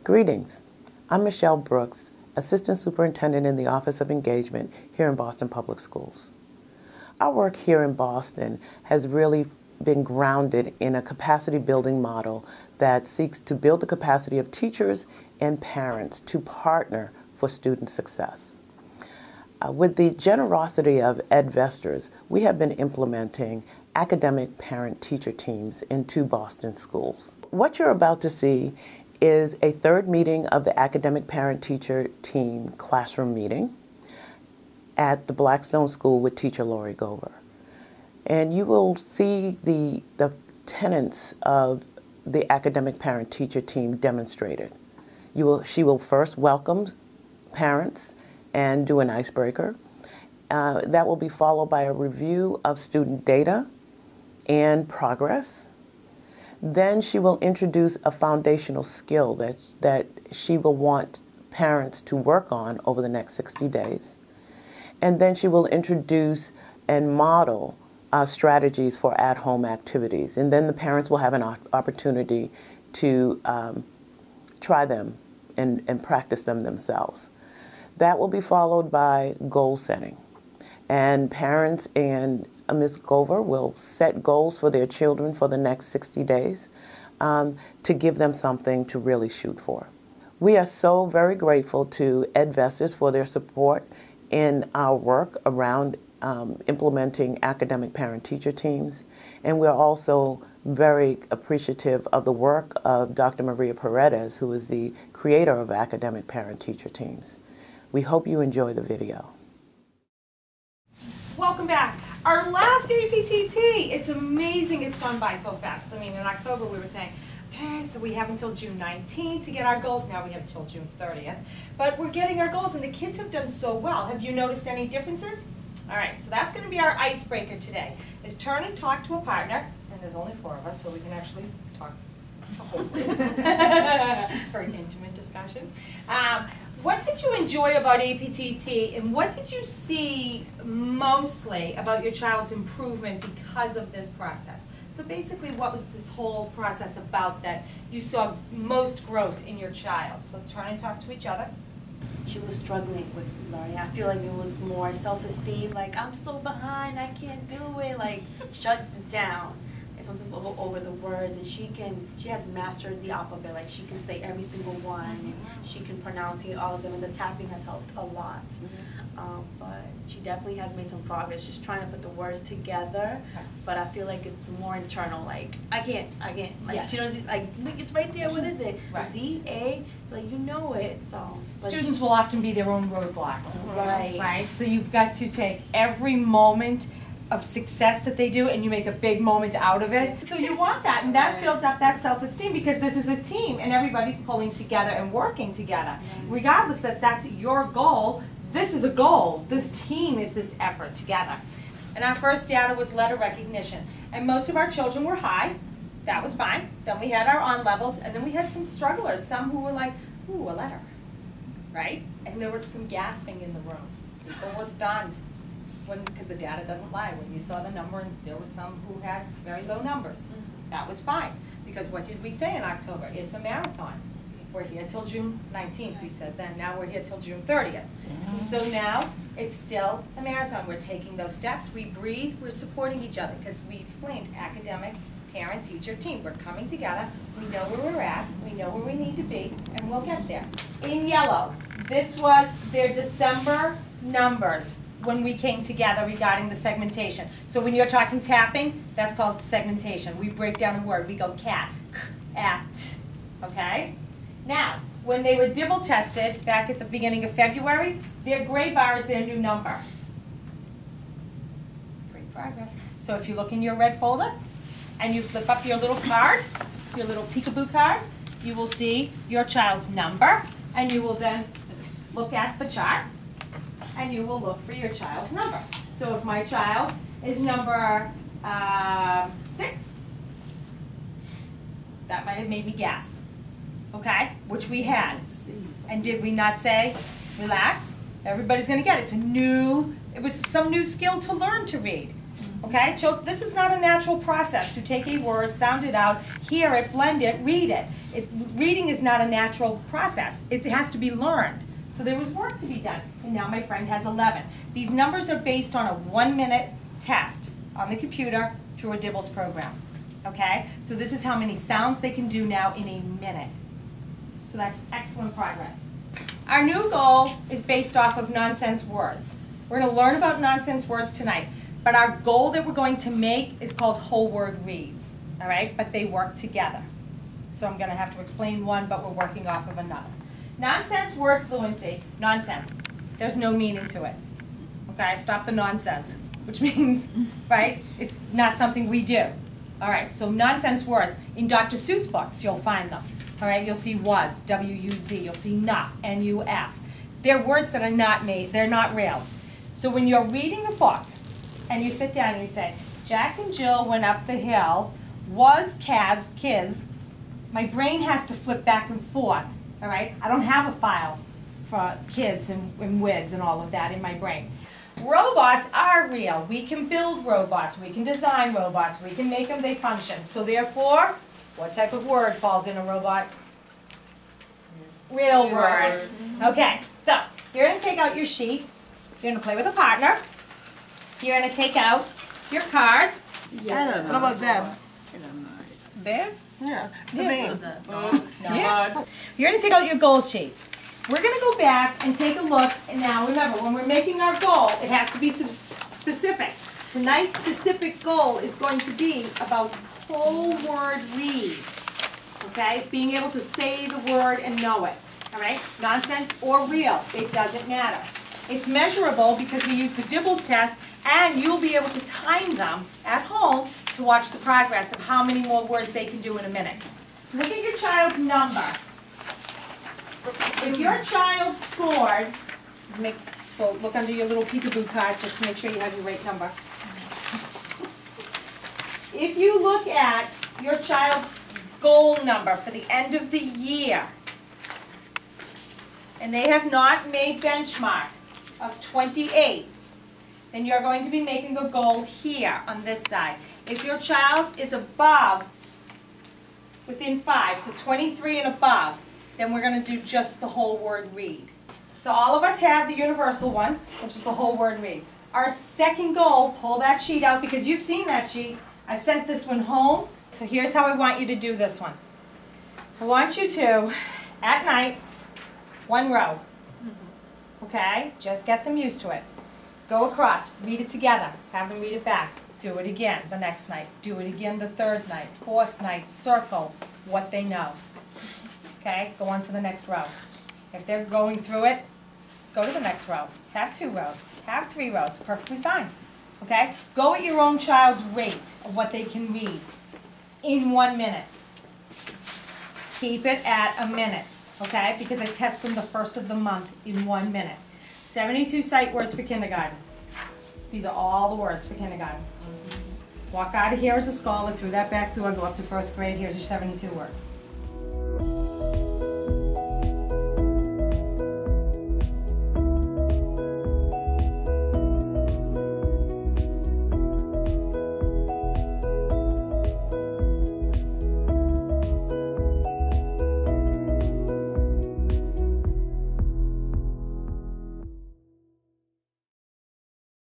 Greetings. I'm Michelle Brooks, Assistant Superintendent in the Office of Engagement here in Boston Public Schools. Our work here in Boston has really been grounded in a capacity building model that seeks to build the capacity of teachers and parents to partner for student success. With the generosity of EdVestors, we have been implementing academic parent-teacher teams in 2 Boston schools. What you're about to see is a third meeting of the academic parent-teacher team classroom meeting at the Blackstone School with teacher Lori Gover. And you will see the tenets of the academic parent-teacher team demonstrated. She will first welcome parents and do an icebreaker. That will be followed by a review of student data and progress. Then she will introduce a foundational skill that she will want parents to work on over the next 60 days. And then she will introduce and model strategies for at-home activities. And then the parents will have an opportunity to try them and practice them themselves. That will be followed by goal setting. And parents and Ms. Gover will set goals for their children for the next 60 days to give them something to really shoot for. We are so very grateful to EdVestors for their support in our work around implementing academic parent-teacher teams. And we're also very appreciative of the work of Dr. Maria Paredes, who is the creator of academic parent-teacher teams. We hope you enjoy the video. Welcome back. Our last APTT. It's amazing it's gone by so fast. I mean, in October we were saying, okay, so we have until June 19th to get our goals. Now we have until June 30th. But we're getting our goals and the kids have done so well. Have you noticed any differences? All right, so that's going to be our icebreaker today, is turn and talk to a partner. And there's only 4 of us, so we can actually talk for an intimate discussion. What did you enjoy about APTT, and what did you see mostly about your child's improvement because of this process? So basically, what was this whole process about that you saw most growth in your child? So turn and talk to each other. She was struggling with learning. I feel like it was more self-esteem, like, I'm so behind, I can't do it, like, shuts it down. And sometimes we'll go over the words, and she has mastered the alphabet, like she can say every single one, and she can pronounce all of them, and the tapping has helped a lot. But she definitely has made some progress. She's trying to put the words together, but I feel like it's more internal, like, I can't, like, she doesn't, like, it's right there, what is it? Right. Z-A, like, you know it, so. Students will often be their own roadblocks. Right. Right, so you've got to take every moment of success that they do and you make a big moment out of it. So you want that, and that builds up that self-esteem because this is a team and everybody's pulling together and working together. Regardless that that's your goal, this is a goal. This team is this effort together. And our first data was letter recognition. And most of our children were high. That was fine. Then we had our on levels, and then we had some strugglers, some who were like, ooh, a letter, right? And there was some gasping in the room. People were stunned. Because the data doesn't lie. When you saw the number, and there were some who had very low numbers. That was fine. Because what did we say in October? It's a marathon. We're here till June 19th, we said then. Now we're here till June 30th. And so now it's still a marathon. We're taking those steps. We breathe. We're supporting each other. Because we explained academic, parent, teacher, team. We're coming together. We know where we're at. We know where we need to be. And we'll get there. In yellow, this was their December numbers when we came together regarding the segmentation. So when you're talking tapping, that's called segmentation. We break down a word. We go cat, at, okay? Now, when they were dibble tested back at the beginning of February, their gray bar is their new number. Great progress. So if you look in your red folder and you flip up your little card, your little peekaboo card, you will see your child's number, and you will then look at the chart and you will look for your child's number. So if my child is number 6, that might have made me gasp, okay? Which we had. And did we not say, relax, everybody's gonna get it. It was some new skill to learn to read. Okay, so this is not a natural process to take a word, sound it out, hear it, blend it, read it. Reading is not a natural process. It has to be learned. So there was work to be done, and now my friend has 11. These numbers are based on a 1-minute test on the computer through a Dibbles program. Okay, so this is how many sounds they can do now in a minute. So that's excellent progress. Our new goal is based off of nonsense words. We're going to learn about nonsense words tonight, but our goal that we're going to make is called whole word reads, all right? But they work together. So I'm going to have to explain one, but we're working off of another. Nonsense word fluency, nonsense. There's no meaning to it. Okay, stop the nonsense, which means, right, it's not something we do. All right, so nonsense words. In Dr. Seuss books, you'll find them. All right, you'll see was, W-U-Z. You'll see nuff, N-U-F. They're words that are not made, they're not real. So when you're reading a book and you sit down and you say, Jack and Jill went up the hill, was Kaz, Kiz, my brain has to flip back and forth, all right? I don't have a file for kids and whiz and all of that in my brain. Robots are real. We can build robots. We can design robots. We can make them, they function. So therefore, what type of word falls in a robot? Real words. Okay, so you're going to take out your sheet. You're going to play with a partner. You're going to take out your cards. Yeah. What about Deb? Deb? Yeah. Yeah. Yeah. You're going to take out your goal sheet. We're going to go back and take a look, and now remember, when we're making our goal, it has to be specific. Tonight's specific goal is going to be about whole word read. Okay? It's being able to say the word and know it. All right? Nonsense or real, it doesn't matter. It's measurable because we use the Dibbles test, and you'll be able to time them at home to watch the progress of how many more words they can do in a minute. Look at your child's number. If your child scored, so look under your little peekaboo card just to make sure you have your right number. If you look at your child's goal number for the end of the year, and they have not made benchmark of 28, then you're going to be making a goal here on this side. If your child is above, within 5, so 23 and above, then we're going to do just the whole word read. So all of us have the universal one, which is the whole word read. Our second goal, pull that sheet out because you've seen that sheet. I've sent this one home. So here's how I want you to do this one. I want you to, at night, one row. Okay? Just get them used to it. Go across, read it together, have them read it back. Do it again the next night. Do it again the third night, fourth night. Circle what they know. Okay, go on to the next row. If they're going through it, go to the next row. Have 2 rows, have 3 rows, perfectly fine. Okay, go at your own child's rate of what they can read in 1 minute. Keep it at a minute, okay, because I test them the first of the month in 1 minute. 72 sight words for kindergarten. These are all the words for kindergarten. Walk out of here as a scholar, through that back door, go up to 1st grade, here's your 72 words.